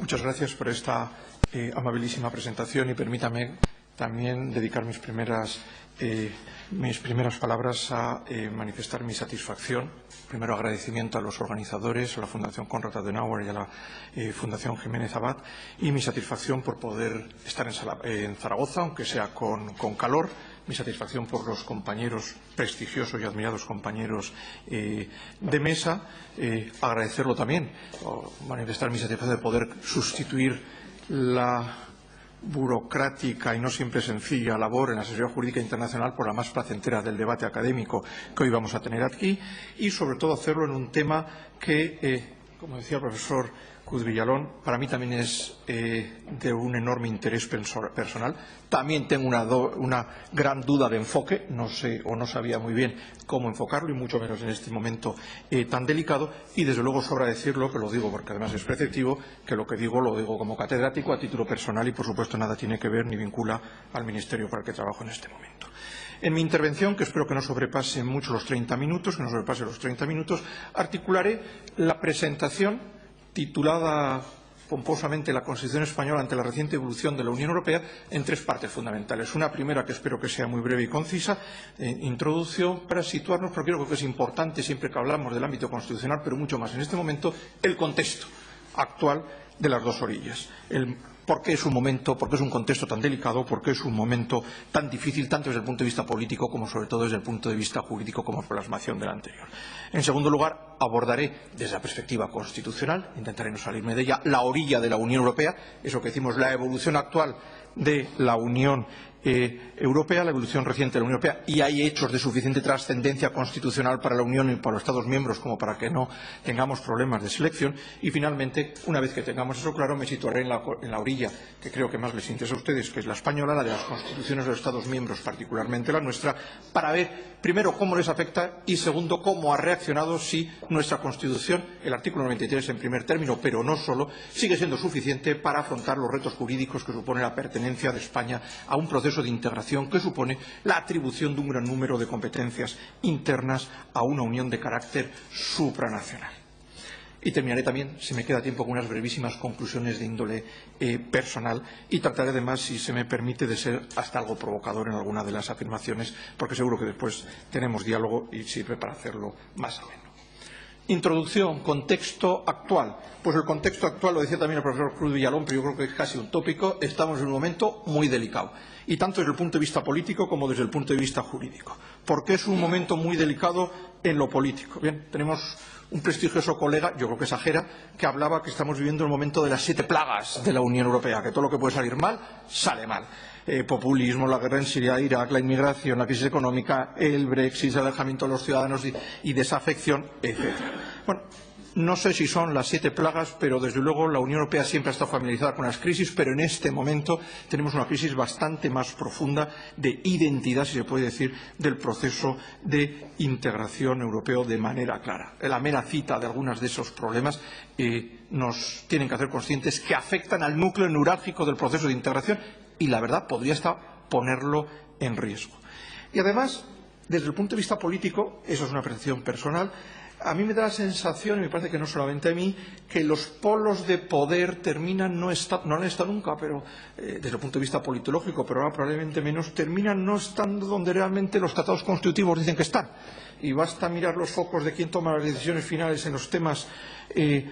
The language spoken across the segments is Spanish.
Muchas gracias por esta amabilísima presentación y permítame también dedicar mis primeras palabras a manifestar mi satisfacción. Primero, agradecimiento a los organizadores, a la Fundación Konrad Adenauer y a la Fundación Jiménez Abad, y mi satisfacción por poder estar en Zaragoza, aunque sea con calor. Mi satisfacción por los compañeros, prestigiosos y admirados compañeros de mesa. Agradecerlo también, manifestar mi satisfacción de poder sustituir la burocrática y no siempre sencilla labor en la asesoría jurídica internacional por la más placentera del debate académico que hoy vamos a tener aquí, y sobre todo hacerlo en un tema que, como decía el profesor Cruz Villalón, para mí también es de un enorme interés personal. También tengo una gran duda de enfoque, no sé o no sabía muy bien cómo enfocarlo, y mucho menos en este momento tan delicado. Y desde luego sobra decirlo, que lo digo porque además es preceptivo, que lo que digo lo digo como catedrático a título personal y por supuesto nada tiene que ver ni vincula al ministerio para el que trabajo en este momento. En mi intervención, que espero que no sobrepase mucho los 30 minutos, articularé la presentación titulada pomposamente La Constitución Española ante la reciente evolución de la Unión Europea, en tres partes fundamentales. Una primera, que espero que sea muy breve y concisa, introducción para situarnos, porque creo que es importante siempre que hablamos del ámbito constitucional, pero mucho más en este momento, el contexto actual de las dos orillas. ¿Por qué es un contexto tan delicado? ¿Por qué es un momento tan difícil, tanto desde el punto de vista político como sobre todo desde el punto de vista jurídico, como plasmación del anterior? En segundo lugar, abordaré desde la perspectiva constitucional, intentaré no salirme de ella, la orilla de la Unión Europea, eso que decimos, la evolución actual de la Unión Europea, la evolución reciente de la Unión Europea, y hay hechos de suficiente trascendencia constitucional para la Unión y para los Estados miembros como para que no tengamos problemas de selección. Y finalmente, una vez que tengamos eso claro, me situaré en la orilla que creo que más les interesa a ustedes, que es la española, la de las constituciones de los Estados miembros, particularmente la nuestra, para ver primero cómo les afecta y segundo cómo ha reaccionado, si nuestra Constitución, el artículo 93 en primer término, pero no solo, sigue siendo suficiente para afrontar los retos jurídicos que supone la pertenencia de España a un proceso de integración que supone la atribución de un gran número de competencias internas a una unión de carácter supranacional. Y terminaré también, si me queda tiempo, con unas brevísimas conclusiones de índole personal, y trataré además, si se me permite, de ser hasta algo provocador en alguna de las afirmaciones, porque seguro que después tenemos diálogo y sirve para hacerlo más ameno. Introducción, contexto actual. Pues el contexto actual, lo decía también el profesor Cruz Villalón, pero yo creo que es casi un tópico. Estamos en un momento muy delicado, y tanto desde el punto de vista político como desde el punto de vista jurídico. ¿Por qué es un momento muy delicado en lo político? Bien, tenemos un prestigioso colega, yo creo que exagera, que hablaba que estamos viviendo el momento de las 7 plagas de la Unión Europea, que todo lo que puede salir mal, sale mal. Populismo, la guerra en Siria, Irak, la inmigración, la crisis económica, el Brexit, el alejamiento de los ciudadanos y desafección, etc. Bueno, no sé si son las 7 plagas, pero desde luego la Unión Europea siempre ha estado familiarizada con las crisis, pero en este momento tenemos una crisis bastante más profunda de identidad, si se puede decir, del proceso de integración europeo de manera clara. La mera cita de algunos de esos problemas nos tienen que hacer conscientes que afectan al núcleo neurálgico del proceso de integración, y la verdad podría hasta ponerlo en riesgo. Y además, desde el punto de vista político, eso es una percepción personal, a mí me da la sensación, y me parece que no solamente a mí, que los polos de poder no han estado nunca, pero desde el punto de vista politológico, pero ahora probablemente menos, terminan no estando donde realmente los tratados constitutivos dicen que están. Y basta mirar los focos de quién toma las decisiones finales en los temas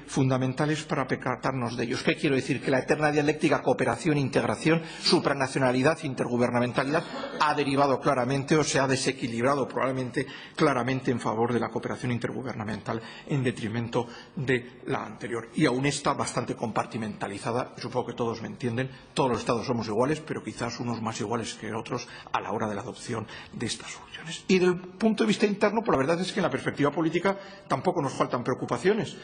fundamentales para percatarnos de ellos. ¿Qué quiero decir? Que la eterna dialéctica cooperación, integración, supranacionalidad, intergubernamentalidad ha derivado claramente o se ha desequilibrado probablemente claramente en favor de la cooperación intergubernamental en detrimento de la anterior. Y aún está bastante compartimentalizada. Supongo que todos me entienden. Todos los Estados somos iguales, pero quizás unos más iguales que otros a la hora de la adopción de estas soluciones. Y del punto de vista interno, pues la verdad es que en la perspectiva política tampoco nos faltan preocupaciones.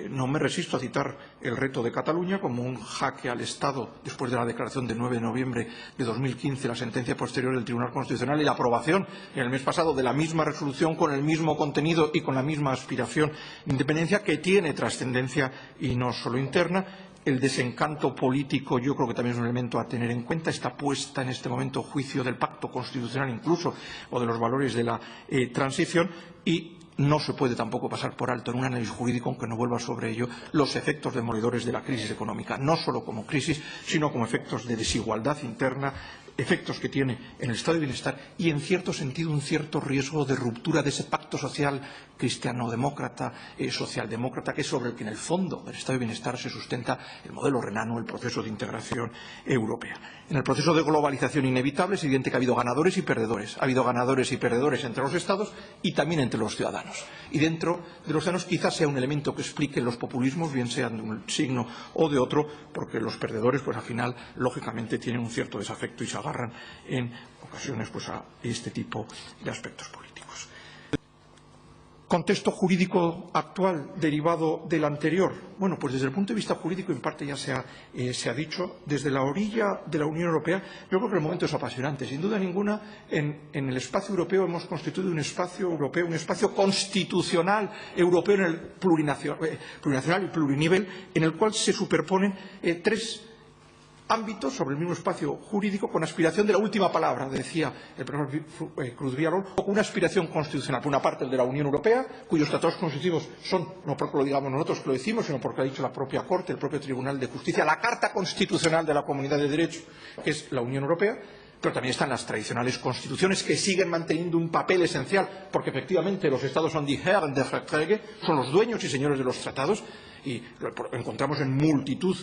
No me resisto a citar el reto de Cataluña como un jaque al Estado después de la declaración del 9 de noviembre de 2015, la sentencia posterior del Tribunal Constitucional y la aprobación en el mes pasado de la misma resolución con el mismo contenido y con la misma aspiración de independencia, que tiene trascendencia y no solo interna. El desencanto político yo creo que también es un elemento a tener en cuenta. Está puesta en este momento juicio del pacto constitucional incluso o de los valores de la transición, y no se puede tampoco pasar por alto en un análisis jurídico, aunque no vuelva sobre ello, los efectos demoledores de la crisis económica, no solo como crisis, sino como efectos de desigualdad interna, efectos que tiene en el estado de bienestar y, en cierto sentido, un cierto riesgo de ruptura de ese pacto social cristiano-demócrata, socialdemócrata, que es sobre el que, en el fondo del estado de bienestar, se sustenta el modelo renano, el proceso de integración europea. En el proceso de globalización inevitable es evidente que ha habido ganadores y perdedores. Ha habido ganadores y perdedores entre los Estados y también entre los ciudadanos. Y dentro de los ciudadanos quizás sea un elemento que explique los populismos, bien sean de un signo o de otro, porque los perdedores, pues al final, lógicamente, tienen un cierto desafecto y se agarran en ocasiones pues, a este tipo de aspectos políticos. Contexto jurídico actual derivado del anterior. Bueno, pues desde el punto de vista jurídico, en parte ya se ha dicho, desde la orilla de la Unión Europea, yo creo que el momento es apasionante. Sin duda ninguna, en el espacio europeo hemos constituido un espacio europeo, un espacio constitucional europeo en el plurinacional y plurinivel, en el cual se superponen tres ámbitos sobre el mismo espacio jurídico con aspiración de la última palabra, decía el profesor Cruz Villalón, o con una aspiración constitucional. Por una parte, el de la Unión Europea, cuyos tratados constitutivos son, no porque lo digamos nosotros que lo decimos, sino porque lo ha dicho la propia Corte, el propio Tribunal de Justicia, la Carta Constitucional de la Comunidad de Derecho, que es la Unión Europea. Pero también están las tradicionales constituciones que siguen manteniendo un papel esencial, porque efectivamente los Estados son die Herren der Verträge, son los dueños y señores de los tratados, y lo encontramos en multitud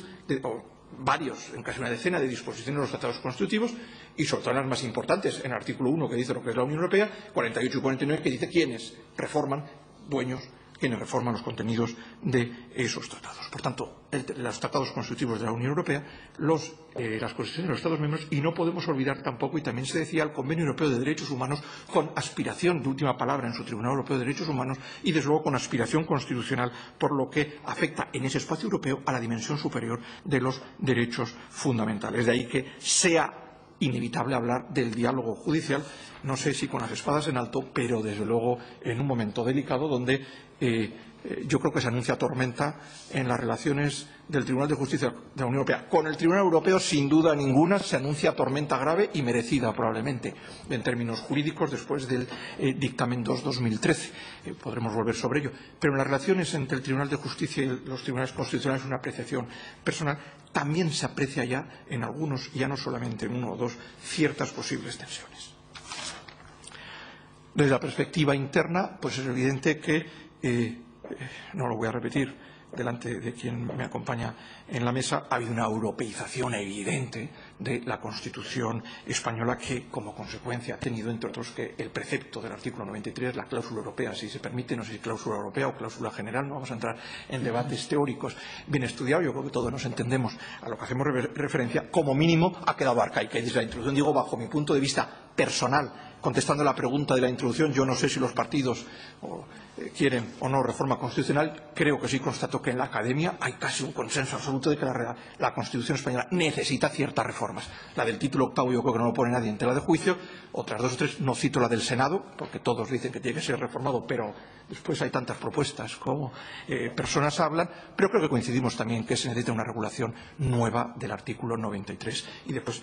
varios, en casi una decena de disposiciones de los tratados constitutivos, y sobre todo las más importantes, en el artículo 1 que dice lo que es la Unión Europea, 48 y 49 que dice quiénes reforman, dueños, quienes reforman los contenidos de esos tratados. Por tanto, los tratados constitutivos de la Unión Europea, las constituciones de los Estados miembros, y no podemos olvidar tampoco, y también se decía, el Convenio Europeo de Derechos Humanos, con aspiración de última palabra en su Tribunal Europeo de Derechos Humanos, y desde luego con aspiración constitucional, por lo que afecta en ese espacio europeo a la dimensión superior de los derechos fundamentales. De ahí que sea inevitable hablar del diálogo judicial, no sé si con las espadas en alto, pero desde luego en un momento delicado donde yo creo que se anuncia tormenta en las relaciones del Tribunal de Justicia de la Unión Europea. Con el Tribunal Europeo, sin duda ninguna, se anuncia tormenta grave y merecida, probablemente, en términos jurídicos, después del dictamen 2/2013. Podremos volver sobre ello. Pero en las relaciones entre el Tribunal de Justicia y los tribunales constitucionales, una apreciación personal, también se aprecia ya en algunos, ya no solamente en uno o dos, ciertas posibles tensiones. Desde la perspectiva interna, pues es evidente que no lo voy a repetir delante de quien me acompaña en la mesa, ha habido una europeización evidente de la Constitución española que, como consecuencia, ha tenido, entre otros, que el precepto del artículo 93, la cláusula europea, si se permite, no sé si cláusula europea o cláusula general, no vamos a entrar en debates teóricos bien estudiados, yo creo que todos nos entendemos a lo que hacemos referencia, como mínimo ha quedado arcaica. Y desde la introducción digo, bajo mi punto de vista personal, contestando la pregunta de la introducción, yo no sé si los partidos quieren o no reforma constitucional. Creo que sí constato que en la academia hay casi un consenso absoluto de que la Constitución española necesita ciertas reformas. La del título octavo yo creo que no lo pone nadie en tela de juicio. Otras dos o tres, no cito la del Senado, porque todos dicen que tiene que ser reformado, pero después hay tantas propuestas como personas hablan. Pero creo que coincidimos también que se necesita una regulación nueva del artículo 93. Y después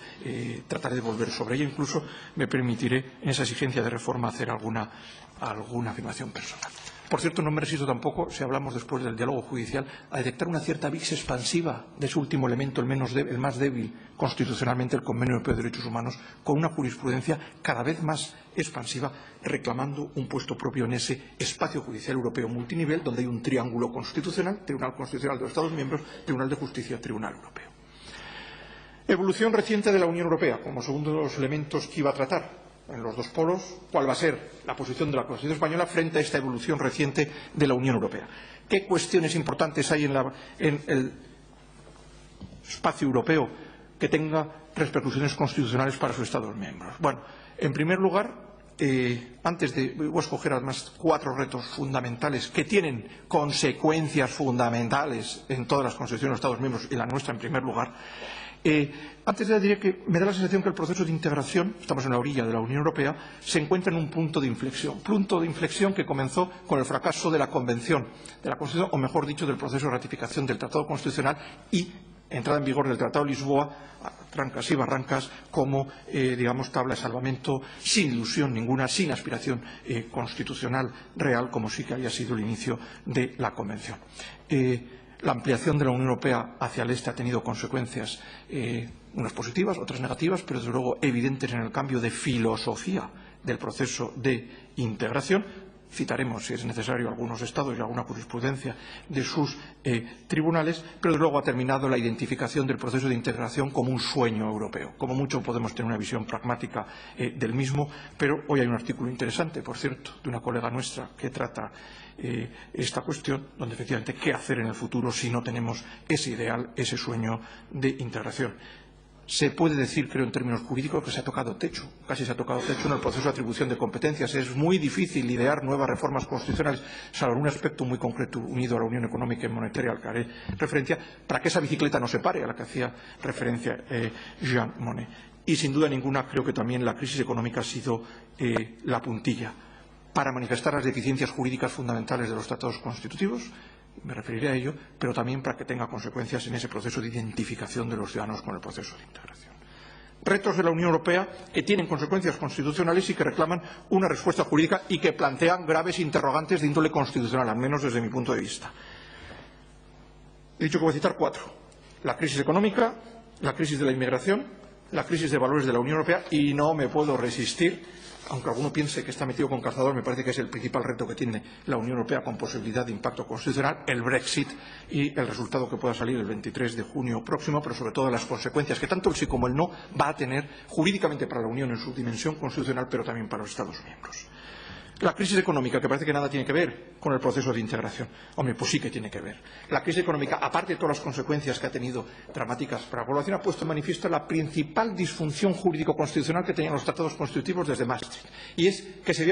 trataré de volver sobre ello. Incluso me permitiré, en esa exigencia de reforma, hacer alguna afirmación personal. Por cierto, no me resisto tampoco, si hablamos después del diálogo judicial, a detectar una cierta vis expansiva de ese último elemento, el más débil constitucionalmente, el Convenio Europeo de Derechos Humanos, con una jurisprudencia cada vez más expansiva, reclamando un puesto propio en ese espacio judicial europeo multinivel, donde hay un triángulo constitucional, Tribunal Constitucional de los Estados miembros, Tribunal de Justicia, Tribunal Europeo. Evolución reciente de la Unión Europea, como segundo de los elementos que iba a tratar. En los dos polos, cuál va a ser la posición de la Constitución española frente a esta evolución reciente de la Unión Europea. ¿Qué cuestiones importantes hay en el espacio europeo que tenga repercusiones constitucionales para sus Estados miembros? Bueno, en primer lugar, voy a escoger además 4 retos fundamentales que tienen consecuencias fundamentales en todas las constituciones de los Estados miembros y la nuestra en primer lugar. Antes de diré que me da la sensación que el proceso de integración, estamos en la orilla de la Unión Europea, se encuentra en un punto de inflexión que comenzó con el fracaso de la Convención de la Constitución, o mejor dicho, del proceso de ratificación del Tratado Constitucional y entrada en vigor del Tratado de Lisboa, trancas y barrancas como, digamos, tabla de salvamento, sin ilusión ninguna, sin aspiración constitucional real, como sí que había sido el inicio de la Convención. La ampliación de la Unión Europea hacia el este ha tenido consecuencias, unas positivas, otras negativas, pero desde luego evidentes en el cambio de filosofía del proceso de integración. Citaremos, si es necesario, algunos estados y alguna jurisprudencia de sus tribunales, pero desde luego ha terminado la identificación del proceso de integración como un sueño europeo. Como mucho podemos tener una visión pragmática del mismo, pero hoy hay un artículo interesante, por cierto, de una colega nuestra que trata esta cuestión, donde efectivamente qué hacer en el futuro si no tenemos ese ideal, ese sueño de integración. Se puede decir, creo, en términos jurídicos, que se ha tocado techo, casi se ha tocado techo en el proceso de atribución de competencias. Es muy difícil idear nuevas reformas constitucionales, salvo un aspecto muy concreto unido a la Unión Económica y Monetaria al que haré referencia, para que esa bicicleta no se pare, a la que hacía referencia Jean Monnet. Y, sin duda ninguna, creo que también la crisis económica ha sido la puntilla para manifestar las deficiencias jurídicas fundamentales de los tratados constitutivos. Me referiré a ello, pero también para que tenga consecuencias en ese proceso de identificación de los ciudadanos con el proceso de integración. Retos de la Unión Europea que tienen consecuencias constitucionales y que reclaman una respuesta jurídica y que plantean graves interrogantes de índole constitucional, al menos desde mi punto de vista. He dicho que voy a citar 4. La crisis económica, la crisis de la inmigración, la crisis de valores de la Unión Europea y no me puedo resistir, aunque alguno piense que está metido con calzador, me parece que es el principal reto que tiene la Unión Europea con posibilidad de impacto constitucional, el Brexit y el resultado que pueda salir el 23 de junio próximo, pero sobre todo las consecuencias que tanto el sí como el no va a tener jurídicamente para la Unión en su dimensión constitucional, pero también para los Estados miembros. La crisis económica, que parece que nada tiene que ver con el proceso de integración. Hombre, pues sí que tiene que ver. La crisis económica, aparte de todas las consecuencias que ha tenido dramáticas para la población, ha puesto en manifiesto la principal disfunción jurídico-constitucional que tenían los tratados constitutivos desde Maastricht. Y es que se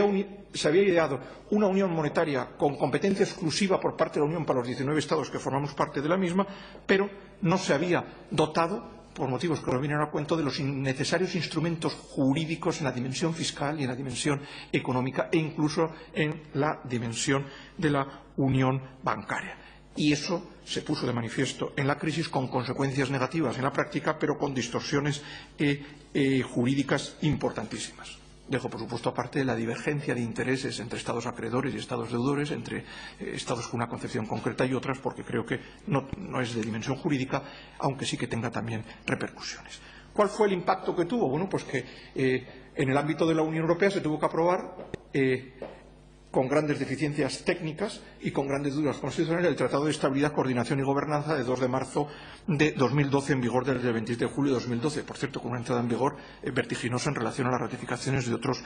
había ideado una unión monetaria con competencia exclusiva por parte de la Unión para los 19 estados que formamos parte de la misma, pero no se había dotado, por motivos que nos vienen a cuento, de los necesarios instrumentos jurídicos en la dimensión fiscal y en la dimensión económica e incluso en la dimensión de la unión bancaria. Y eso se puso de manifiesto en la crisis con consecuencias negativas en la práctica, pero con distorsiones jurídicas importantísimas. Dejo, por supuesto, aparte la divergencia de intereses entre Estados acreedores y Estados deudores, entre Estados con una concepción concreta y otras, porque creo que no es de dimensión jurídica, aunque sí que tenga también repercusiones. ¿Cuál fue el impacto que tuvo? Bueno, pues que en el ámbito de la Unión Europea se tuvo que aprobar con grandes deficiencias técnicas y con grandes dudas constitucionales el Tratado de Estabilidad, Coordinación y Gobernanza de 2 de marzo de 2012, en vigor desde el 27 de julio de 2012, por cierto, con una entrada en vigor vertiginosa en relación a las ratificaciones de otros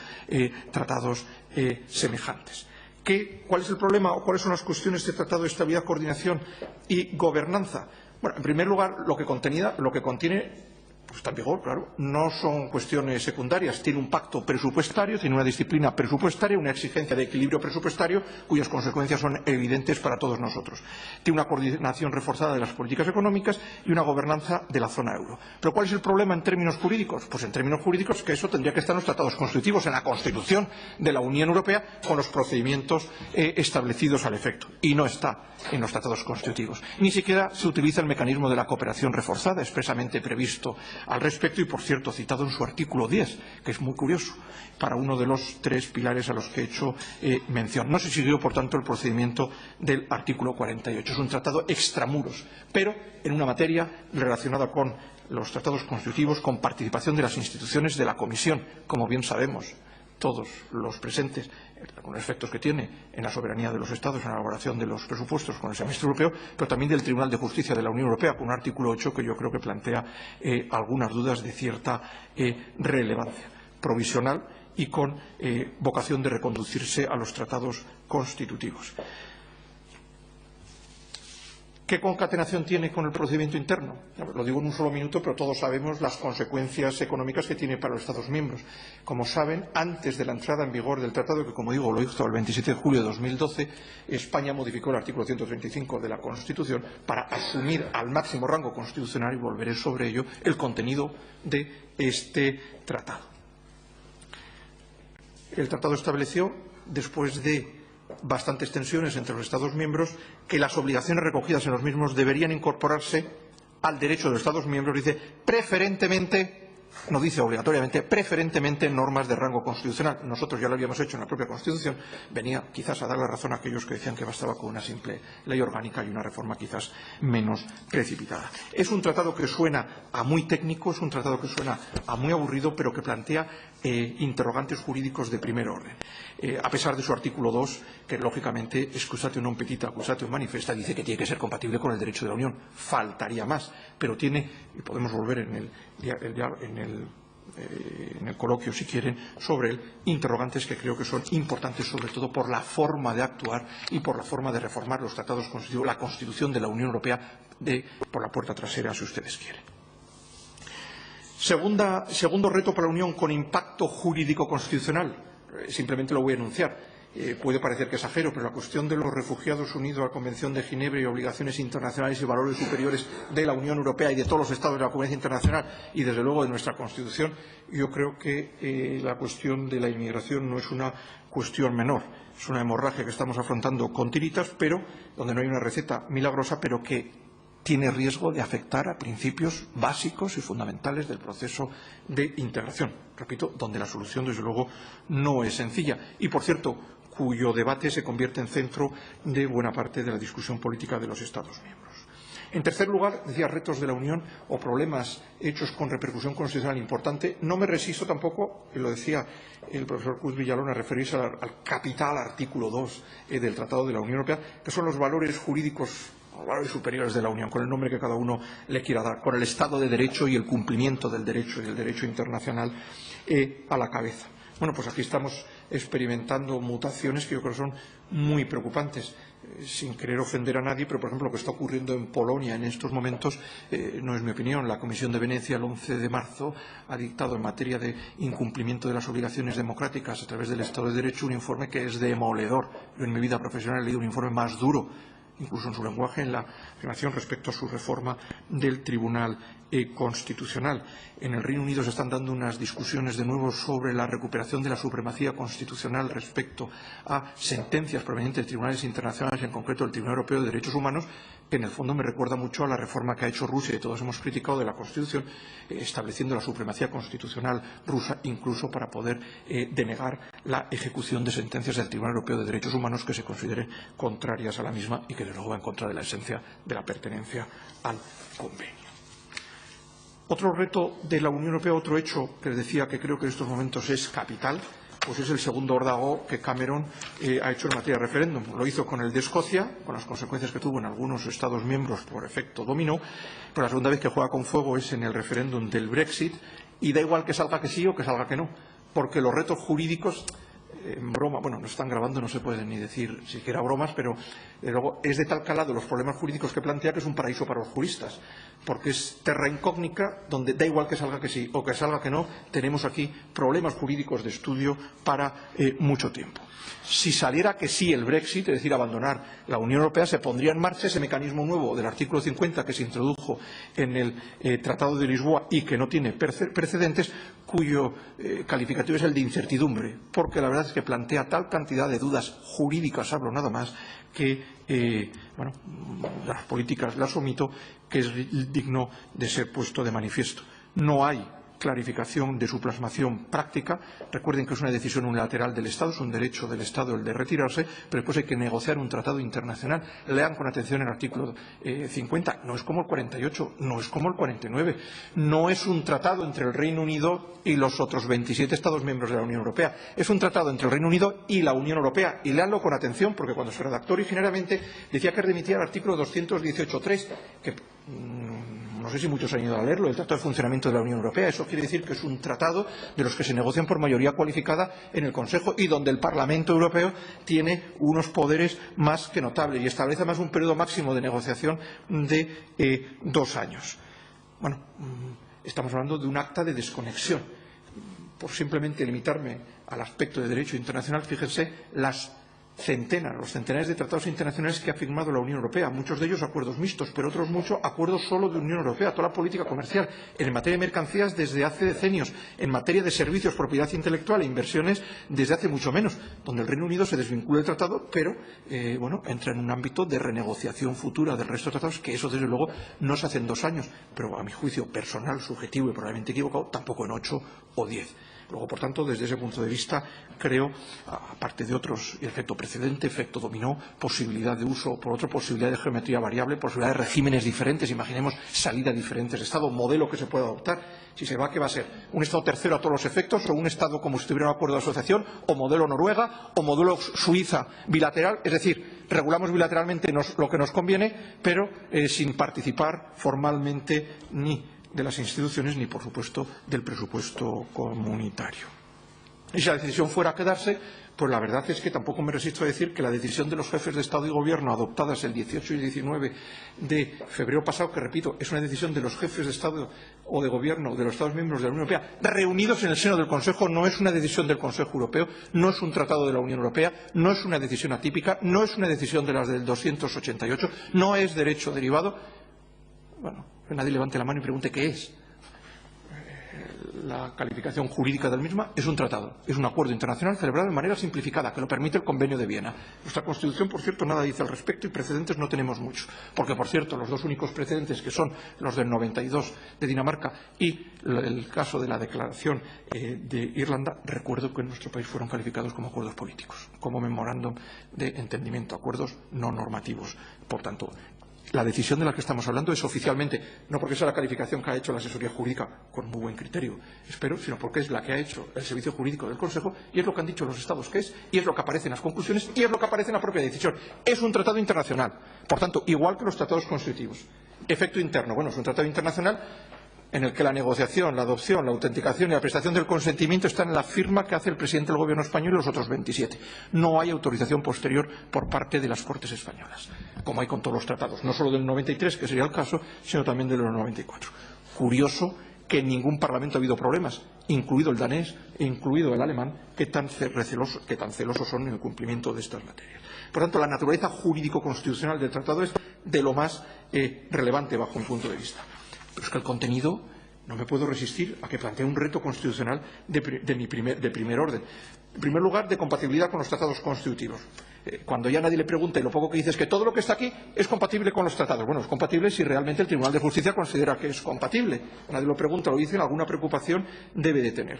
tratados semejantes. ¿Cuál es el problema o cuáles son las cuestiones de Tratado de Estabilidad, Coordinación y Gobernanza? Bueno, en primer lugar, lo que contiene pues está en vigor, claro. No son cuestiones secundarias. Tiene un pacto presupuestario, tiene una disciplina presupuestaria, una exigencia de equilibrio presupuestario, cuyas consecuencias son evidentes para todos nosotros. Tiene una coordinación reforzada de las políticas económicas y una gobernanza de la zona euro. ¿Pero cuál es el problema en términos jurídicos? Pues en términos jurídicos que eso tendría que estar en los tratados constitutivos, en la Constitución de la Unión Europea, con los procedimientos establecidos al efecto. Y no está en los tratados constitutivos. Ni siquiera se utiliza el mecanismo de la cooperación reforzada, expresamente previsto al respecto y, por cierto, citado en su artículo 10, que es muy curioso, para uno de los 3 pilares a los que he hecho mención. No se siguió, por tanto, el procedimiento del artículo 48. Es un tratado extramuros, pero en una materia relacionada con los tratados constitutivos, con participación de las instituciones de la Comisión, como bien sabemos todos los presentes, con los efectos que tiene en la soberanía de los Estados en la elaboración de los presupuestos con el semestre europeo, pero también del Tribunal de Justicia de la Unión Europea, con un artículo 8 que yo creo que plantea algunas dudas de cierta relevancia provisional y con vocación de reconducirse a los tratados constitutivos. ¿Qué concatenación tiene con el procedimiento interno? Lo digo en un solo minuto, pero todos sabemos las consecuencias económicas que tiene para los Estados miembros. Como saben, antes de la entrada en vigor del tratado, que como digo lo hizo el 27 de julio de 2012, España modificó el artículo 135 de la Constitución para asumir al máximo rango constitucional, y volveré sobre ello, el contenido de este tratado. El tratado estableció, después de bastantes tensiones entre los Estados miembros, que las obligaciones recogidas en los mismos deberían incorporarse al derecho de los Estados miembros, dice preferentemente, no dice obligatoriamente, preferentemente normas de rango constitucional. Nosotros ya lo habíamos hecho en la propia Constitución, venía quizás a dar la razón a aquellos que decían que bastaba con una simple ley orgánica y una reforma quizás menos precipitada. Es un tratado que suena a muy técnico, es un tratado que suena a muy aburrido, pero que plantea interrogantes jurídicos de primer orden. A pesar de su artículo 2, que lógicamente excusatio non petita, accusatio manifesta, dice que tiene que ser compatible con el derecho de la Unión. Faltaría más, pero tiene, y podemos volver en el coloquio, si quieren, sobre él, interrogantes que creo que son importantes, sobre todo por la forma de actuar y por la forma de reformar los tratados constitutivos, la Constitución de la Unión Europea por la puerta trasera, si ustedes quieren. Segundo reto para la Unión con impacto jurídico constitucional. Simplemente lo voy a enunciar. Puede parecer que exagero, pero la cuestión de los refugiados unidos a la Convención de Ginebra y obligaciones internacionales y valores superiores de la Unión Europea y de todos los Estados de la Convención Internacional y, desde luego, de nuestra Constitución, yo creo que la cuestión de la inmigración no es una cuestión menor. Es una hemorragia que estamos afrontando con tiritas, pero donde no hay una receta milagrosa, pero que tiene riesgo de afectar a principios básicos y fundamentales del proceso de integración. Repito, donde la solución, desde luego, no es sencilla. Y, por cierto, cuyo debate se convierte en centro de buena parte de la discusión política de los Estados miembros. En tercer lugar, decía, retos de la Unión o problemas hechos con repercusión constitucional importante. No me resisto tampoco, y lo decía el profesor Cruz Villalón, a referirse al capital artículo 2 del Tratado de la Unión Europea, que son los valores jurídicos, los valores superiores de la Unión, con el nombre que cada uno le quiera dar, con el Estado de Derecho y el cumplimiento del derecho y del derecho internacional a la cabeza. Bueno, pues aquí estamos experimentando mutaciones que yo creo que son muy preocupantes, sin querer ofender a nadie, pero por ejemplo lo que está ocurriendo en Polonia en estos momentos no es mi opinión. La Comisión de Venecia el 11 de marzo ha dictado en materia de incumplimiento de las obligaciones democráticas a través del Estado de Derecho un informe que es demoledor. Yo en mi vida profesional he leído un informe más duro, incluso en su lenguaje, en la afirmación respecto a su reforma del Tribunal Constitucional. En el Reino Unido se están dando unas discusiones de nuevo sobre la recuperación de la supremacía constitucional respecto a sentencias provenientes de tribunales internacionales, en concreto el Tribunal Europeo de Derechos Humanos, que en el fondo me recuerda mucho a la reforma que ha hecho Rusia, y todos hemos criticado, de la Constitución, estableciendo la supremacía constitucional rusa, incluso para poder denegar la ejecución de sentencias del Tribunal Europeo de Derechos Humanos que se consideren contrarias a la misma y que, desde luego, va en contra de la esencia de la pertenencia al convenio. Otro reto de la Unión Europea, otro hecho que les decía que creo que en estos momentos es capital, pues es el segundo órdago que Cameron ha hecho en materia de referéndum. Lo hizo con el de Escocia, con las consecuencias que tuvo en algunos Estados miembros por efecto dominó, pero la segunda vez que juega con fuego es en el referéndum del Brexit, y da igual que salga que sí o que salga que no, porque los retos jurídicos, en broma, bueno, nos están grabando, no se pueden ni decir siquiera bromas, pero luego es de tal calado los problemas jurídicos que plantea que es un paraíso para los juristas, porque es terra incógnita donde da igual que salga que sí o que salga que no, tenemos aquí problemas jurídicos de estudio para mucho tiempo. Si saliera que sí el Brexit, es decir, abandonar la Unión Europea, se pondría en marcha ese mecanismo nuevo del artículo 50 que se introdujo en el Tratado de Lisboa y que no tiene precedentes, cuyo calificativo es el de incertidumbre, porque la verdad es que plantea tal cantidad de dudas jurídicas, hablo nada más, que las políticas las omito, que es digno de ser puesto de manifiesto. No hay clarificación de su plasmación práctica. Recuerden que es una decisión unilateral del Estado, es un derecho del Estado el de retirarse, pero después hay que negociar un tratado internacional. Lean con atención el artículo 50. No es como el 48, no es como el 49. No es un tratado entre el Reino Unido y los otros 27 Estados miembros de la Unión Europea. Es un tratado entre el Reino Unido y la Unión Europea. Y leanlo con atención, porque cuando se redactó originariamente decía que remitía al artículo 218.3, que no sé si muchos han ido a leerlo, el Tratado de Funcionamiento de la Unión Europea. Eso quiere decir que es un tratado de los que se negocian por mayoría cualificada en el Consejo y donde el Parlamento Europeo tiene unos poderes más que notables y establece además un periodo máximo de negociación de 2 años. Bueno, estamos hablando de un acta de desconexión. Por simplemente limitarme al aspecto de derecho internacional, fíjense las los centenares de tratados internacionales que ha firmado la Unión Europea, muchos de ellos acuerdos mixtos, pero otros muchos acuerdos solo de Unión Europea, toda la política comercial, en materia de mercancías desde hace decenios, en materia de servicios, propiedad intelectual e inversiones desde hace mucho menos, donde el Reino Unido se desvincula del tratado, pero entra en un ámbito de renegociación futura del resto de tratados, que eso desde luego no se hace en 2 años, pero a mi juicio personal, subjetivo y probablemente equivocado, tampoco en 8 o 10. Luego, por tanto, desde ese punto de vista, creo, aparte de otros, efecto precedente, efecto dominó, posibilidad de uso, por otro, posibilidad de geometría variable, posibilidad de regímenes diferentes, imaginemos salida a diferentes estados, modelo que se pueda adoptar. Si se va, ¿qué va a ser? ¿Un Estado tercero a todos los efectos o un Estado como si tuviera un acuerdo de asociación o modelo Noruega o modelo Suiza bilateral? Es decir, regulamos bilateralmente lo que nos conviene, pero sin participar formalmente ni de las instituciones ni, por supuesto, del presupuesto comunitario. Y si la decisión fuera a quedarse, pues la verdad es que tampoco me resisto a decir que la decisión de los jefes de Estado y Gobierno adoptadas el 18 y 19 de febrero pasado, que repito, es una decisión de los jefes de Estado o de Gobierno de los Estados miembros de la Unión Europea, reunidos en el seno del Consejo, no es una decisión del Consejo Europeo, no es un tratado de la Unión Europea, no es una decisión atípica, no es una decisión de las del 288, no es derecho derivado. Bueno, que nadie levante la mano y pregunte qué es. La calificación jurídica del misma es un tratado, es un acuerdo internacional celebrado de manera simplificada, que lo permite el Convenio de Viena. Nuestra Constitución, por cierto, nada dice al respecto y precedentes no tenemos muchos, porque, por cierto, los 2 únicos precedentes, que son los del 92 de Dinamarca y el caso de la declaración de Irlanda, recuerdo que en nuestro país fueron calificados como acuerdos políticos, como memorándum de entendimiento, acuerdos no normativos. Por tanto, la decisión de la que estamos hablando es oficialmente, no porque sea la calificación que ha hecho la asesoría jurídica con muy buen criterio, espero, sino porque es la que ha hecho el servicio jurídico del Consejo y es lo que han dicho los Estados que es, y es lo que aparece en las conclusiones y es lo que aparece en la propia decisión. Es un tratado internacional, por tanto, igual que los tratados constitutivos. Efecto interno, bueno, es un tratado internacional en el que la negociación, la adopción, la autenticación y la prestación del consentimiento están en la firma que hace el presidente del Gobierno español y los otros 27. No hay autorización posterior por parte de las Cortes españolas, como hay con todos los tratados, no solo del 93, que sería el caso, sino también de los 94. Curioso que en ningún parlamento ha habido problemas, incluido el danés e incluido el alemán, que tan celosos son en el cumplimiento de estas materias. Por tanto, la naturaleza jurídico-constitucional del tratado es de lo más relevante bajo mi punto de vista. Pero es que el contenido no me puedo resistir a que plantee un reto constitucional de primer orden. En primer lugar, de compatibilidad con los tratados constitutivos. Cuando ya nadie le pregunta y lo poco que dice es que todo lo que está aquí es compatible con los tratados. Bueno, es compatible si realmente el Tribunal de Justicia considera que es compatible. Nadie lo pregunta, lo dice, alguna preocupación debe de tener.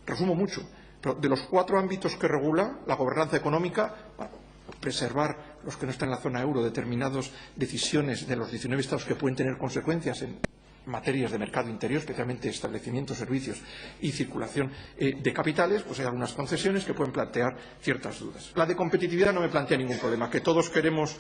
Resumo mucho, pero de los 4 ámbitos que regula la gobernanza económica, preservar los que no están en la zona euro determinadas decisiones de los 19 Estados que pueden tener consecuencias en materias de mercado interior, especialmente establecimientos, servicios y circulación de capitales, pues hay algunas concesiones que pueden plantear ciertas dudas. La de competitividad no me plantea ningún problema, que todos queremos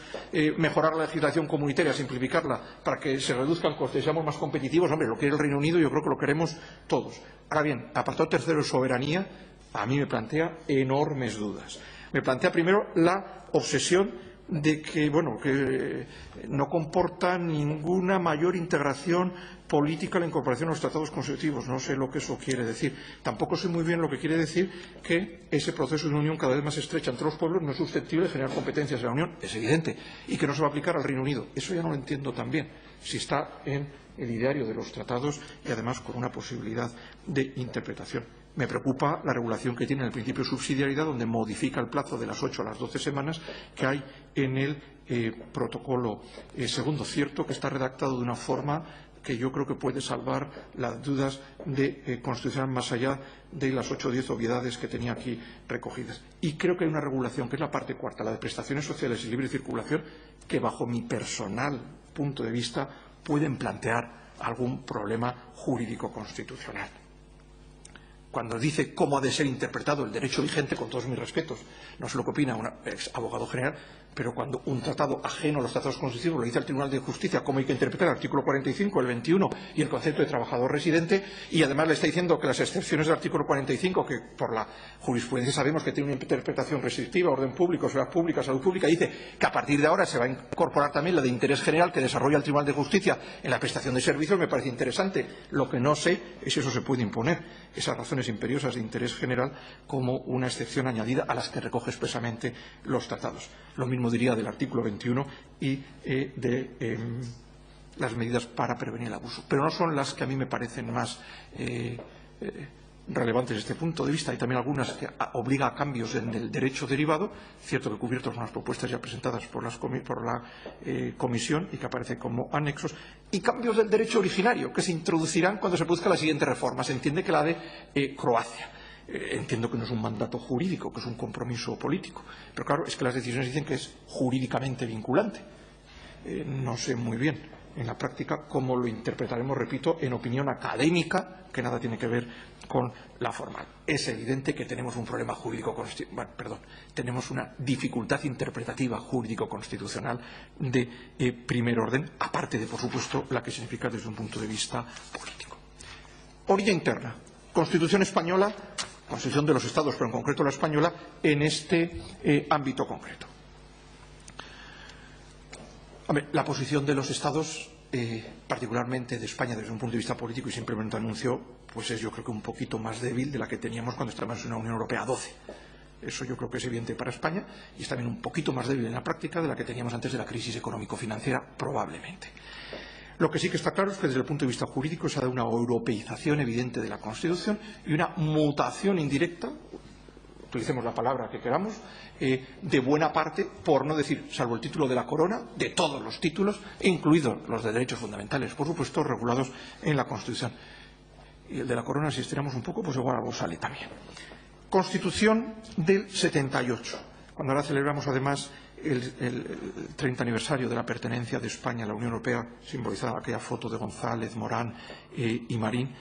mejorar la legislación comunitaria, simplificarla para que se reduzcan costes y seamos más competitivos. Hombre, lo quiere el Reino Unido y yo creo que lo queremos todos. Ahora bien, apartado tercero de soberanía, a mí me plantea enormes dudas. Me plantea primero la obsesión de que, que no comporta ninguna mayor integración política la incorporación a los tratados constitutivos. No sé lo que eso quiere decir. Tampoco sé muy bien lo que quiere decir que ese proceso de una unión cada vez más estrecha entre los pueblos no es susceptible de generar competencias en la Unión. Es evidente. Y que no se va a aplicar al Reino Unido. Eso ya no lo entiendo tan bien. Si está en el ideario de los tratados y además con una posibilidad de interpretación. Me preocupa la regulación que tiene el principio de subsidiariedad, donde modifica el plazo de las 8 a las 12 semanas que hay en el protocolo segundo. Cierto que está redactado de una forma que yo creo que puede salvar las dudas de constitucional más allá de las 8 o 10 obviedades que tenía aquí recogidas. Y creo que hay una regulación, que es la parte cuarta, la de prestaciones sociales y libre circulación, que bajo mi personal punto de vista pueden plantear algún problema jurídico constitucional. Cuando dice cómo ha de ser interpretado el derecho vigente, con todos mis respetos, no sé lo que opina un ex abogado general, pero cuando un tratado ajeno a los tratados constitutivos lo dice el Tribunal de Justicia, cómo hay que interpretar el artículo 45, el 21 y el concepto de trabajador residente, y además le está diciendo que las excepciones del artículo 45, que por la jurisprudencia sabemos que tiene una interpretación restrictiva, orden público, seguridad pública, salud pública, dice que a partir de ahora se va a incorporar también la de interés general que desarrolla el Tribunal de Justicia en la prestación de servicios, me parece interesante. Lo que no sé es si eso se puede imponer. Esas razones condiciones imperiosas de interés general como una excepción añadida a las que recoge expresamente los tratados. Lo mismo diría del artículo 21 y de las medidas para prevenir el abuso. Pero no son las que a mí me parecen más relevantes desde este punto de vista. Hay también algunas que obligan a cambios en el derecho derivado, cierto que cubiertos con las propuestas ya presentadas por la Comisión y que aparecen como anexos, y cambios del derecho originario que se introducirán cuando se produzca la siguiente reforma. Se entiende que la de Croacia. Entiendo que no es un mandato jurídico, que es un compromiso político. Pero claro, es que las decisiones dicen que es jurídicamente vinculante. No sé muy bien en la práctica cómo lo interpretaremos, repito, en opinión académica, que nada tiene que ver con la formal. Es evidente que tenemos un problema tenemos una dificultad interpretativa jurídico-constitucional de primer orden, aparte de, por supuesto, la que significa desde un punto de vista político. Orilla interna. Constitución española, Constitución de los Estados, pero en concreto la española, en este ámbito concreto. La posición de los Estados, particularmente de España desde un punto de vista político, y simplemente anuncio, pues es yo creo que un poquito más débil de la que teníamos cuando estábamos en una Unión Europea 12. Eso yo creo que es evidente para España y es también un poquito más débil en la práctica de la que teníamos antes de la crisis económico-financiera, probablemente. Lo que sí que está claro es que desde el punto de vista jurídico se ha dado una europeización evidente de la Constitución y una mutación indirecta, utilicemos la palabra que queramos, de buena parte, por no decir, salvo el título de la corona, de todos los títulos, incluidos los de derechos fundamentales, por supuesto, regulados en la Constitución. Y el de la corona, si estiramos un poco, pues igual algo sale también. Constitución del 78. Cuando ahora celebramos, además, el 30 aniversario de la pertenencia de España a la Unión Europea, simbolizada aquella foto de González, Morán y Marín,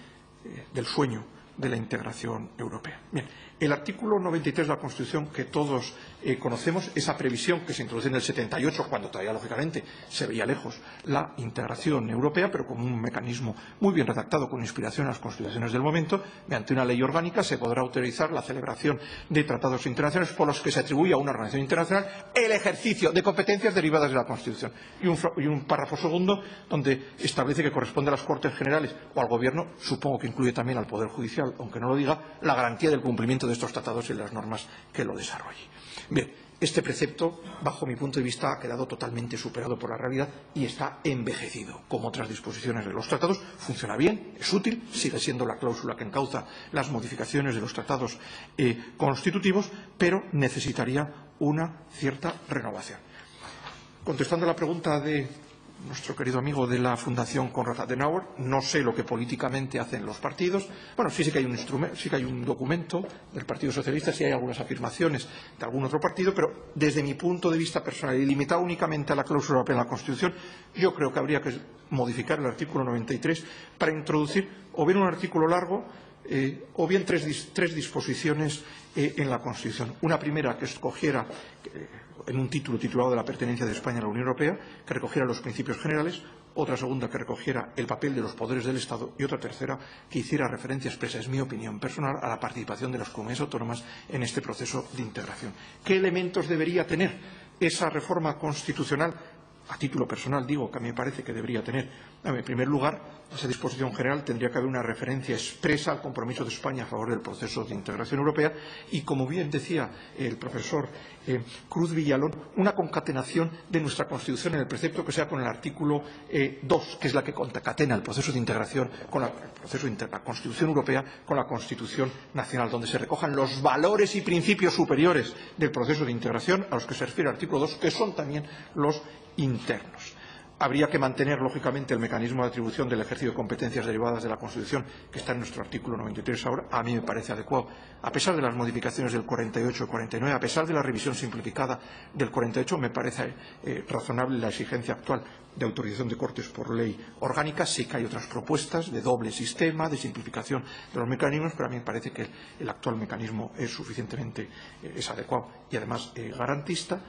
del sueño de la integración europea. Bien, el artículo 93 de la Constitución que todos conocemos, esa previsión que se introduce en el 78, cuando todavía, lógicamente, se veía lejos la integración europea, pero como un mecanismo muy bien redactado con inspiración en las constituciones del momento, mediante una ley orgánica se podrá autorizar la celebración de tratados internacionales por los que se atribuye a una organización internacional el ejercicio de competencias derivadas de la Constitución. Y un párrafo segundo donde establece que corresponde a las Cortes Generales o al Gobierno, supongo que incluye también al Poder Judicial, aunque no lo diga, la garantía del cumplimiento de estos tratados y las normas que lo desarrollen. Bien, este precepto, bajo mi punto de vista, ha quedado totalmente superado por la realidad y está envejecido. Como otras disposiciones de los tratados, funciona bien, es útil, sigue siendo la cláusula que encauza las modificaciones de los tratados constitutivos, pero necesitaría una cierta renovación. Contestando a la pregunta de nuestro querido amigo de la Fundación Konrad Adenauer, no sé lo que políticamente hacen los partidos. Bueno, sí que hay un instrumento, sí que hay un documento del Partido Socialista, sí hay algunas afirmaciones de algún otro partido, pero desde mi punto de vista personal y limitado únicamente a la cláusula europea en la Constitución, yo creo que habría que modificar el artículo 93 para introducir o bien un artículo largo o bien tres disposiciones en la Constitución. Una primera que escogiera en un título titulado de la pertenencia de España a la Unión Europea, que recogiera los principios generales, otra segunda que recogiera el papel de los poderes del Estado y otra tercera que hiciera referencia expresa, es mi opinión personal, a la participación de las comunidades autónomas en este proceso de integración. ¿Qué elementos debería tener esa reforma constitucional? A título personal digo que a mí me parece que debería tener, en primer lugar, esa disposición general tendría que haber una referencia expresa al compromiso de España a favor del proceso de integración europea y, como bien decía el profesor Cruz Villalón, una concatenación de nuestra Constitución en el precepto que sea con el artículo 2, que es la que concatena el proceso de integración con la Constitución europea con la Constitución nacional, donde se recojan los valores y principios superiores del proceso de integración a los que se refiere el artículo 2, que son también los internos. Habría que mantener, lógicamente, el mecanismo de atribución del ejercicio de competencias derivadas de la Constitución, que está en nuestro artículo 93 ahora. A mí me parece adecuado, a pesar de las modificaciones del 48 y 49, a pesar de la revisión simplificada del 48, me parece razonable la exigencia actual de autorización de Cortes por ley orgánica. Sí que hay otras propuestas de doble sistema, de simplificación de los mecanismos, pero a mí me parece que el actual mecanismo es suficientemente adecuado y, además, garantista.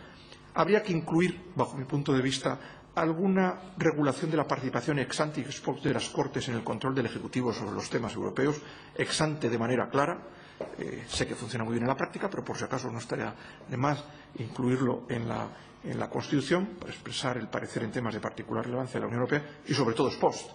Habría que incluir, bajo mi punto de vista, alguna regulación de la participación ex ante y ex post de las Cortes en el control del Ejecutivo sobre los temas europeos, ex ante de manera clara. Sé que funciona muy bien en la práctica, pero por si acaso no estaría de más incluirlo en la Constitución para expresar el parecer en temas de particular relevancia de la Unión Europea y, sobre todo, ex post,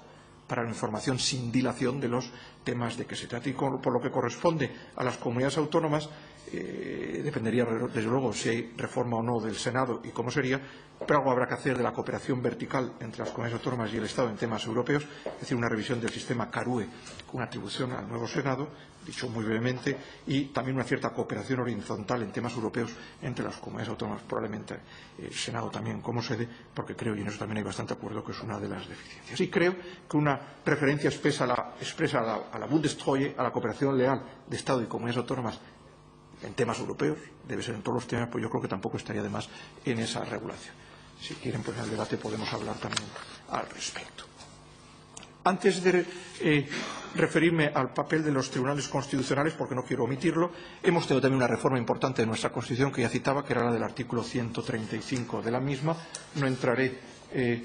para la información sin dilación de los temas de que se trate. Y por lo que corresponde a las comunidades autónomas, dependería desde luego si hay reforma o no del Senado y cómo sería, pero algo habrá que hacer de la cooperación vertical entre las comunidades autónomas y el Estado en temas europeos, es decir, una revisión del sistema CARUE con una atribución al nuevo Senado, dicho muy brevemente, y también una cierta cooperación horizontal en temas europeos entre las comunidades autónomas, probablemente el Senado también como sede, porque creo, y en eso también hay bastante acuerdo, que es una de las deficiencias. Y creo que una preferencia expresa a la Bundestreue, a la cooperación leal de Estado y comunidades autónomas en temas europeos, debe ser en todos los temas, pues yo creo que tampoco estaría de más en esa regulación. Si quieren, pues en el debate podemos hablar también al respecto. Antes de referirme al papel de los tribunales constitucionales, porque no quiero omitirlo, hemos tenido también una reforma importante de nuestra Constitución que ya citaba, que era la del artículo 135 de la misma. No entraré, de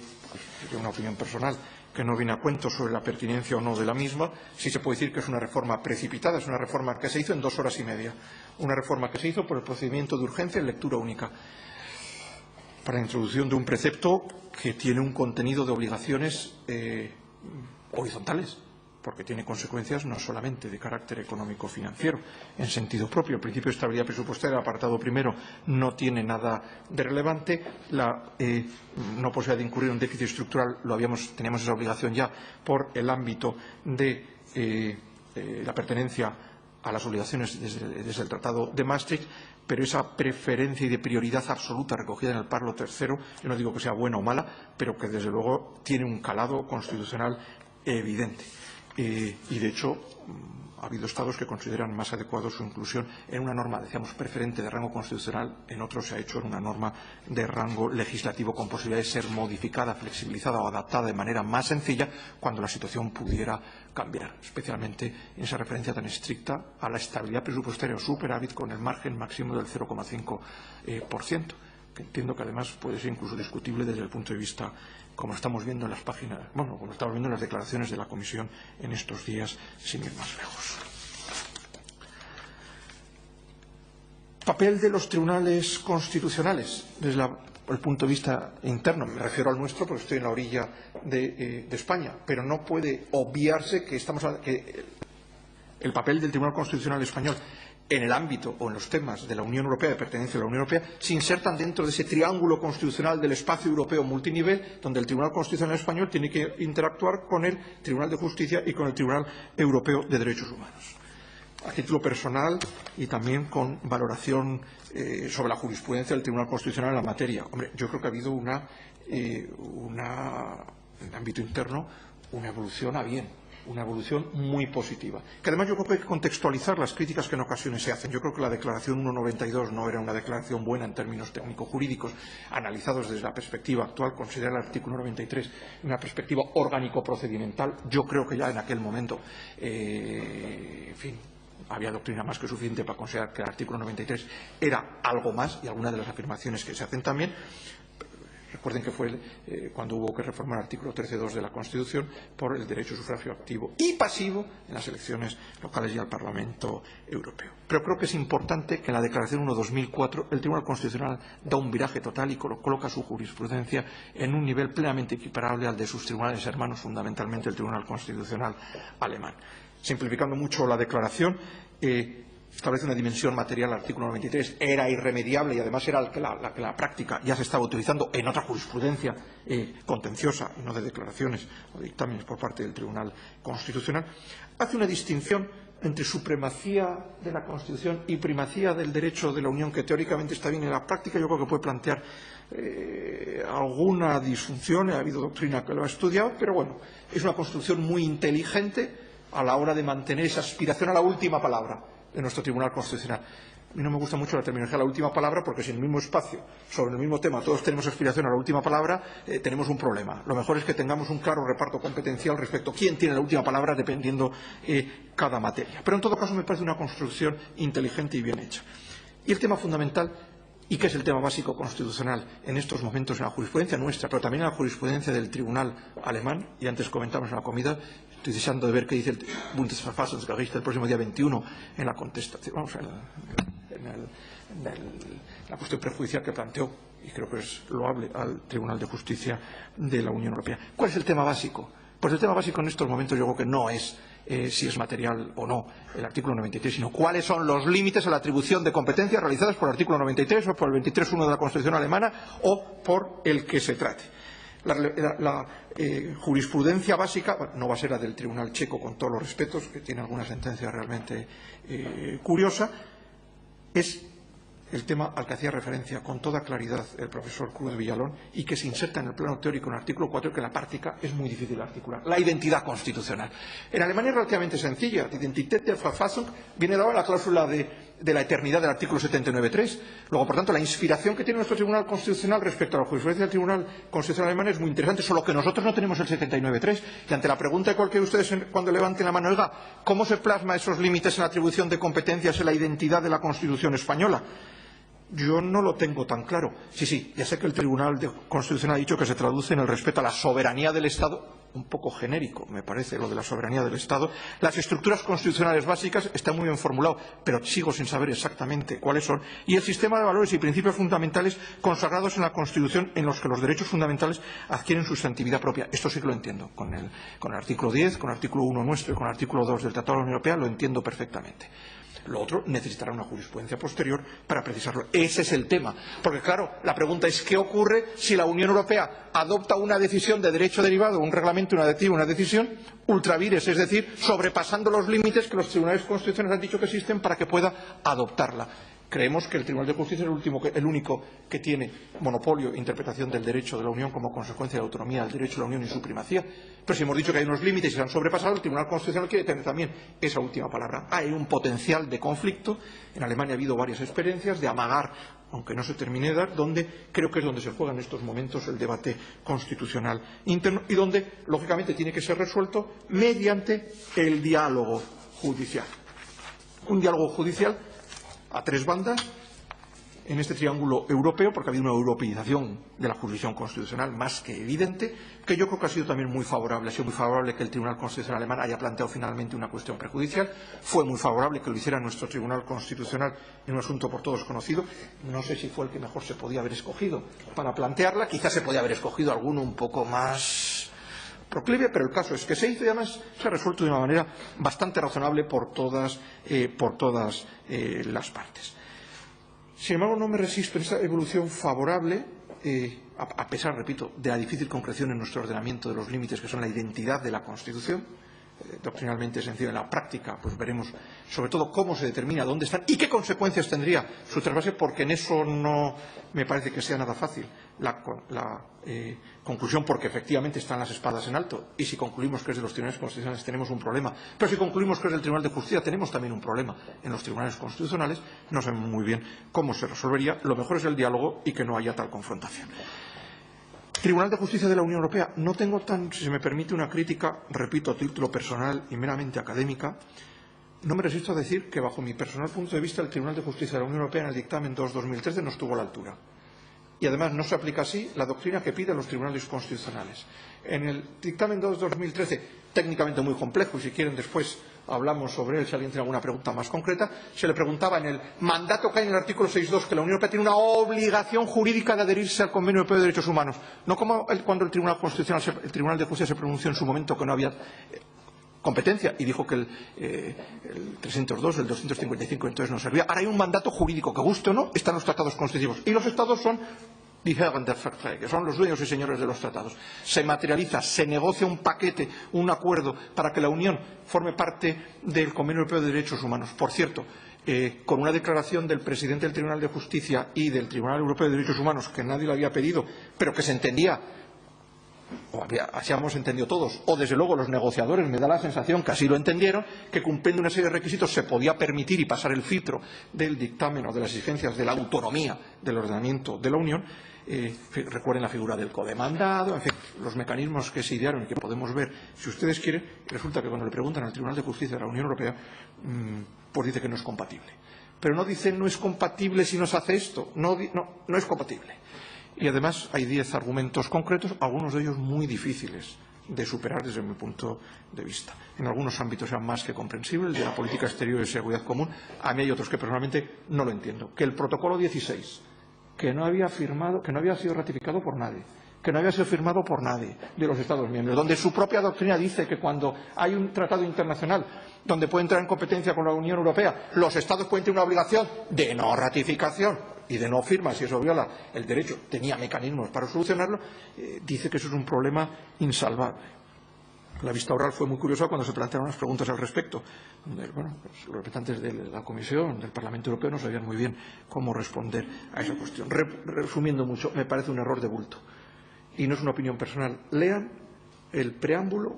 una opinión personal, que no viene a cuento sobre la pertinencia o no de la misma. Sí se puede decir que es una reforma precipitada, es una reforma que se hizo en 2 horas y media, una reforma que se hizo por el procedimiento de urgencia en lectura única, para la introducción de un precepto que tiene un contenido de obligaciones horizontales, porque tiene consecuencias no solamente de carácter económico-financiero, en sentido propio. El principio de estabilidad presupuestaria, el apartado primero, no tiene nada de relevante. La no posibilidad de incurrir en un déficit estructural teníamos esa obligación ya por el ámbito de la pertenencia a las obligaciones desde el Tratado de Maastricht, pero esa preferencia y de prioridad absoluta recogida en el párrafo tercero, yo no digo que sea buena o mala, pero que desde luego tiene un calado constitucional evidente. Y de hecho ha habido estados que consideran más adecuado su inclusión en una norma, decíamos, preferente de rango constitucional, en otros se ha hecho en una norma de rango legislativo con posibilidad de ser modificada, flexibilizada o adaptada de manera más sencilla cuando la situación pudiera cambiar, especialmente en esa referencia tan estricta a la estabilidad presupuestaria o superávit con el margen máximo del 0,5%, que entiendo que además puede ser incluso discutible desde el punto de vista, como estamos viendo en las páginas, como estamos viendo en las declaraciones de la Comisión en estos días, sin ir más lejos. Papel de los tribunales constitucionales desde el punto de vista interno. Me refiero al nuestro porque estoy en la orilla de España, pero no puede obviarse que el papel del Tribunal Constitucional español en el ámbito o en los temas de la Unión Europea, de pertenencia a la Unión Europea, se insertan dentro de ese triángulo constitucional del espacio europeo multinivel, donde el Tribunal Constitucional español tiene que interactuar con el Tribunal de Justicia y con el Tribunal Europeo de Derechos Humanos. A título personal y también con valoración sobre la jurisprudencia del Tribunal Constitucional en la materia. Hombre, yo creo que ha habido en el ámbito interno una evolución a bien. Una evolución muy positiva. Que además yo creo que hay que contextualizar las críticas que en ocasiones se hacen. Yo creo que la declaración 192 no era una declaración buena en términos técnico-jurídicos, analizados desde la perspectiva actual, considera el artículo 93 una perspectiva orgánico-procedimental. Yo creo que ya en aquel momento, en fin, había doctrina más que suficiente para considerar que el artículo 93 era algo más, y algunas de las afirmaciones que se hacen también. Recuerden que fue cuando hubo que reformar el artículo 13.2 de la Constitución por el derecho a sufragio activo y pasivo en las elecciones locales y al Parlamento Europeo. Pero creo que es importante que en la Declaración 1/2004 el Tribunal Constitucional da un viraje total y coloca su jurisprudencia en un nivel plenamente equiparable al de sus tribunales hermanos, fundamentalmente el Tribunal Constitucional alemán. Simplificando mucho la declaración, establece una dimensión material, el artículo 93, era irremediable y además era la que la práctica ya se estaba utilizando en otra jurisprudencia contenciosa y no de declaraciones o dictámenes por parte del Tribunal Constitucional. Hace una distinción entre supremacía de la Constitución y primacía del derecho de la Unión, que teóricamente está bien, en la práctica yo creo que puede plantear alguna disfunción. Ha habido doctrina que lo ha estudiado, pero bueno, es una construcción muy inteligente a la hora de mantener esa aspiración a la última palabra de nuestro Tribunal Constitucional. A mí no me gusta mucho la terminología de la última palabra, porque si en el mismo espacio, sobre el mismo tema, todos tenemos aspiración a la última palabra, tenemos un problema. Lo mejor es que tengamos un claro reparto competencial respecto a quién tiene la última palabra, dependiendo cada materia. Pero en todo caso me parece una construcción inteligente y bien hecha. Y el tema fundamental, y que es el tema básico constitucional en estos momentos en la jurisprudencia nuestra, pero también en la jurisprudencia del Tribunal alemán, y antes comentamos en la comida, estoy deseando de ver qué dice el Bundesverfassungsgericht el próximo día 21 en la contestación, la cuestión prejudicial que planteó, y creo que es loable, al Tribunal de Justicia de la Unión Europea. ¿Cuál es el tema básico? Pues el tema básico en estos momentos yo creo que no es si es material o no el artículo 93, sino cuáles son los límites a la atribución de competencias realizadas por el artículo 93 o por el 23.1 de la Constitución alemana o por el que se trate. La jurisprudencia básica, bueno, no va a ser la del Tribunal Checo, con todos los respetos, que tiene alguna sentencia realmente curiosa, es el tema al que hacía referencia con toda claridad el profesor Cruz Villalón y que se inserta en el plano teórico en el artículo 4 que en la práctica es muy difícil de articular. La identidad constitucional. En Alemania es relativamente sencilla. Die Identität der Verfassung viene dada en la cláusula de la eternidad del artículo 79.3. Luego, por tanto, la inspiración que tiene nuestro Tribunal Constitucional respecto a la jurisprudencia del Tribunal Constitucional alemán es muy interesante, solo que nosotros no tenemos el 79.3. Y ante la pregunta de cualquiera de ustedes cuando levanten la mano, oiga, ¿cómo se plasma esos límites en la atribución de competencias en la identidad de la Constitución española? Yo no lo tengo tan claro. Sí, ya sé que el Tribunal Constitucional ha dicho que se traduce en el respeto a la soberanía del Estado, un poco genérico, me parece, lo de la soberanía del Estado. Las estructuras constitucionales básicas están muy bien formulado, pero sigo sin saber exactamente cuáles son. Y el sistema de valores y principios fundamentales consagrados en la Constitución, en los que los derechos fundamentales adquieren sustantividad propia. Esto sí que lo entiendo. Con el artículo 10, con el artículo 1 nuestro y con el artículo 2 del Tratado de la Unión Europea lo entiendo perfectamente. Lo otro necesitará una jurisprudencia posterior para precisarlo. Ese es el tema. Porque, claro, la pregunta es ¿qué ocurre si la Unión Europea adopta una decisión de derecho derivado, un reglamento, una directiva, una decisión ultra vires, es decir, sobrepasando los límites que los tribunales constitucionales han dicho que existen para que pueda adoptarla? Creemos que el Tribunal de Justicia es el único que tiene monopolio e interpretación del derecho de la Unión como consecuencia de la autonomía del derecho de la Unión y su primacía. Pero si hemos dicho que hay unos límites y se han sobrepasado, el Tribunal Constitucional quiere tener también esa última palabra. Hay un potencial de conflicto. En Alemania ha habido varias experiencias de amagar, aunque no se termine de dar, donde creo que es donde se juega en estos momentos el debate constitucional interno y donde, lógicamente, tiene que ser resuelto mediante el diálogo judicial. Un diálogo judicial a tres bandas en este triángulo europeo, porque ha habido una europeización de la jurisdicción constitucional más que evidente, que yo creo que ha sido también muy favorable. Ha sido muy favorable que el Tribunal Constitucional alemán haya planteado finalmente una cuestión prejudicial. Fue muy favorable que lo hiciera nuestro Tribunal Constitucional en un asunto por todos conocido. No sé si fue el que mejor se podía haber escogido para plantearla. Quizás se podía haber escogido alguno un poco más proclive, pero el caso es que se hizo y además se ha resuelto de una manera bastante razonable por todas las partes. Sin embargo, no me resisto en esa evolución favorable, a pesar, repito, de la difícil concreción en nuestro ordenamiento de los límites que son la identidad de la Constitución. Doctrinalmente sencillo, en la práctica pues veremos sobre todo cómo se determina dónde están y qué consecuencias tendría su trasvase, porque en eso no me parece que sea nada fácil la conclusión, porque efectivamente están las espadas en alto y si concluimos que es de los tribunales constitucionales tenemos un problema, pero si concluimos que es del Tribunal de Justicia tenemos también un problema en los tribunales constitucionales. No sé muy bien cómo se resolvería. Lo mejor es el diálogo y que no haya tal confrontación. Tribunal de Justicia de la Unión Europea. No tengo si se me permite una crítica, repito, a título personal y meramente académica, no me resisto a decir que bajo mi personal punto de vista el Tribunal de Justicia de la Unión Europea en el dictamen 2/2013 no estuvo a la altura. Y además no se aplica así la doctrina que piden los tribunales constitucionales. En el dictamen 2/2013, técnicamente muy complejo, y si quieren después hablamos sobre él, si alguien tiene alguna pregunta más concreta, se le preguntaba en el mandato que hay en el artículo 6.2 que la Unión Europea tiene una obligación jurídica de adherirse al Convenio Europeo de Derechos Humanos. No como cuando el Tribunal Constitucional, el Tribunal de Justicia se pronunció en su momento que no había competencia y dijo que el 302, el 255 entonces no servía. Ahora hay un mandato jurídico que, guste o no, están los tratados constitutivos. Y los estados son die Herren der Verträge, que son los dueños y señores de los tratados. Se materializa, se negocia un paquete, un acuerdo para que la Unión forme parte del Convenio Europeo de Derechos Humanos. Por cierto, con una declaración del presidente del Tribunal de Justicia y del Tribunal Europeo de Derechos Humanos que nadie lo había pedido, pero que se entendía, o así hemos entendido todos, o desde luego los negociadores, me da la sensación que así lo entendieron, que cumpliendo una serie de requisitos se podía permitir y pasar el filtro del dictamen o de las exigencias de la autonomía del ordenamiento de la Unión. Recuerden la figura del codemandado, en fin, los mecanismos que se idearon y que podemos ver si ustedes quieren. Resulta que cuando le preguntan al Tribunal de Justicia de la Unión Europea, pues dice que no es compatible. Pero no dice no es compatible si no se hace esto, no es compatible. Y además hay 10 argumentos concretos, algunos de ellos muy difíciles de superar desde mi punto de vista. En algunos ámbitos sean más que comprensibles, de la política exterior y seguridad común. A mí hay otros que personalmente no lo entiendo. Que el protocolo 16, que no había sido ratificado por nadie, que no había sido firmado por nadie de los Estados miembros, donde su propia doctrina dice que cuando hay un tratado internacional donde puede entrar en competencia con la Unión Europea, los Estados pueden tener una obligación de no ratificación y de no firma si eso viola el derecho, tenía mecanismos para solucionarlo, dice que eso es un problema insalvable. La vista oral fue muy curiosa cuando se plantearon unas preguntas al respecto. Donde, bueno, pues los representantes de la Comisión, del Parlamento Europeo, no sabían muy bien cómo responder a esa cuestión. Resumiendo mucho, me parece un error de bulto. Y no es una opinión personal. Lean el preámbulo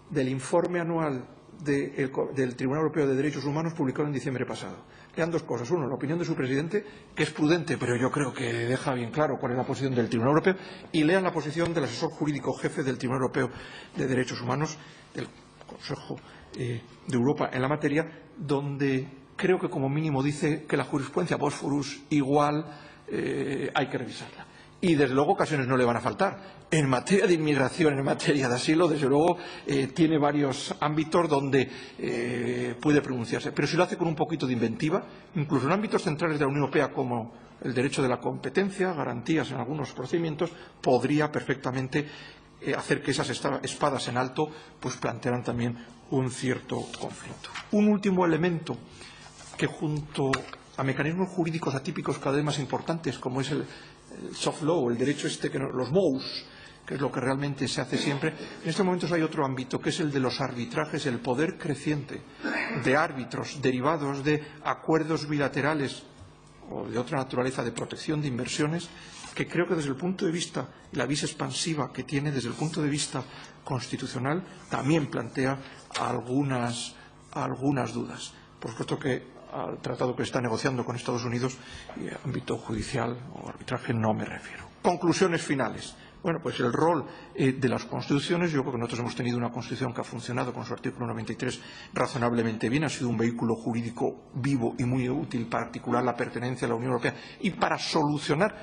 del informe anual del Tribunal Europeo de Derechos Humanos publicado en diciembre pasado. Lean dos cosas. Uno, la opinión de su presidente, que es prudente, pero yo creo que deja bien claro cuál es la posición del Tribunal Europeo, y lean la posición del asesor jurídico jefe del Tribunal Europeo de Derechos Humanos, del Consejo de Europa en la materia, donde creo que como mínimo dice que la jurisprudencia Bosphorus igual hay que revisarla. Y desde luego ocasiones no le van a faltar. En materia de inmigración, en materia de asilo, desde luego tiene varios ámbitos donde puede pronunciarse. Pero si lo hace con un poquito de inventiva, incluso en ámbitos centrales de la Unión Europea como el derecho de la competencia, garantías en algunos procedimientos, podría perfectamente hacer que esas espadas en alto pues plantearan también un cierto conflicto. Un último elemento que junto a mecanismos jurídicos atípicos cada vez más importantes, como es el soft law, el derecho los MOUs, que es lo que realmente se hace siempre. En estos momentos hay otro ámbito, que es el de los arbitrajes, el poder creciente de árbitros derivados de acuerdos bilaterales o de otra naturaleza de protección de inversiones, que creo que desde el punto de vista, la vis expansiva que tiene desde el punto de vista constitucional, también plantea algunas dudas. Por supuesto que al tratado que está negociando con Estados Unidos, ámbito judicial o arbitraje, no me refiero. Conclusiones finales. Bueno, pues el rol de las constituciones, yo creo que nosotros hemos tenido una constitución que ha funcionado con su artículo 93 razonablemente bien, ha sido un vehículo jurídico vivo y muy útil para articular la pertenencia a la Unión Europea y para solucionar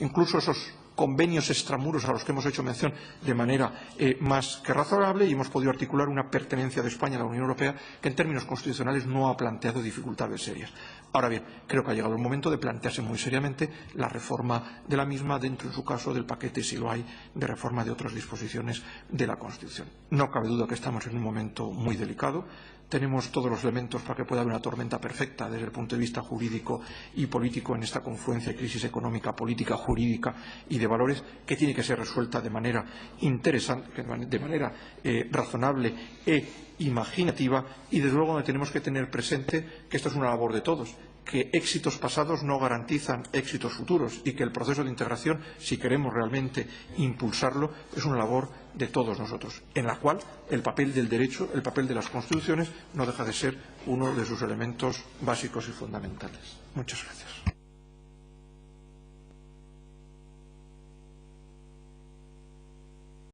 incluso esos convenios extramuros a los que hemos hecho mención de manera más que razonable, y hemos podido articular una pertenencia de España a la Unión Europea que en términos constitucionales no ha planteado dificultades serias. Ahora bien, creo que ha llegado el momento de plantearse muy seriamente la reforma de la misma dentro, en su caso, del paquete, si lo hay, de reforma de otras disposiciones de la Constitución. No cabe duda que estamos en un momento muy delicado. Tenemos todos los elementos para que pueda haber una tormenta perfecta desde el punto de vista jurídico y político en esta confluencia de crisis económica, política, jurídica y de valores, que tiene que ser resuelta de manera interesante, de manera razonable e imaginativa, y desde luego donde tenemos que tener presente que esto es una labor de todos, que éxitos pasados no garantizan éxitos futuros y que el proceso de integración, si queremos realmente impulsarlo, es una labor de todos nosotros, en la cual el papel del derecho, el papel de las constituciones, no deja de ser uno de sus elementos básicos y fundamentales. Muchas gracias.